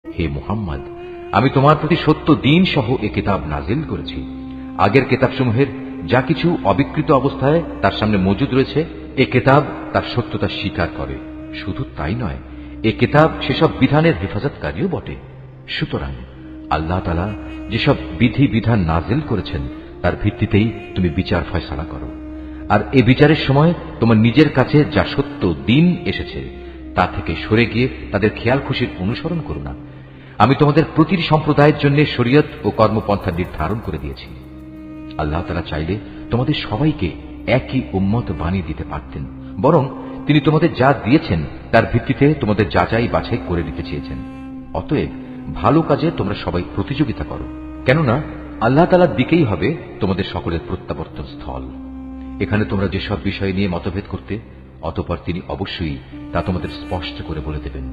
হে মুহাম্মদ, আমি তোমার প্রতি সত্য দিন সহ এ কিতাব নাজিল করেছি। আগের কিতাবসমূহের যা কিছু অবিকৃত অবস্থায় তার সামনে মজুদ রয়েছে, এ কিতাব তার সত্যতা স্বীকার করে। শুধু তাই নয়, এ কিতাব সেসব বিধানের হেফাজতকারীও বটে। সুতরাং আল্লাহ তাআলা যেসব বিধি বিধান নাজিল করেছেন তার ভিত্তিতেই তুমি বিচার ফয়সালা করো। আর এ বিচারের সময় তোমার নিজের কাছে যা সত্য দিন এসেছে তা থেকে সরে গিয়ে তাদের খেয়াল খুশির অনুসরণ করো না। আমি তোমাদের প্রতিটি সম্প্রদায়ের জন্য শরীয়ত ও কর্মপন্থা নির্ধারণ করে দিয়েছি। আল্লাহ তাআলা চাইলে তোমাদের সবাইকে একই উম্মত বানিয়ে দিতে পারতেন, বরং তিনি তোমাদের যা দিয়েছেন তার ভিত্তিতে তোমাদের যাচাই বাছাই করে দিতে চেয়েছেন। অতএব ভালো কাজে তোমরা সবাই প্রতিযোগিতা করো, কেননা আল্লাহ তাআলার দিকেই হবে তোমাদের সকলের প্রত্যাবর্তন স্থল। এখানে তোমরা যেসব বিষয় নিয়ে মতভেদ করতে, অতঃপর তিনি অবশ্যই তা তোমাদের স্পষ্ট করে বলে দেবেন।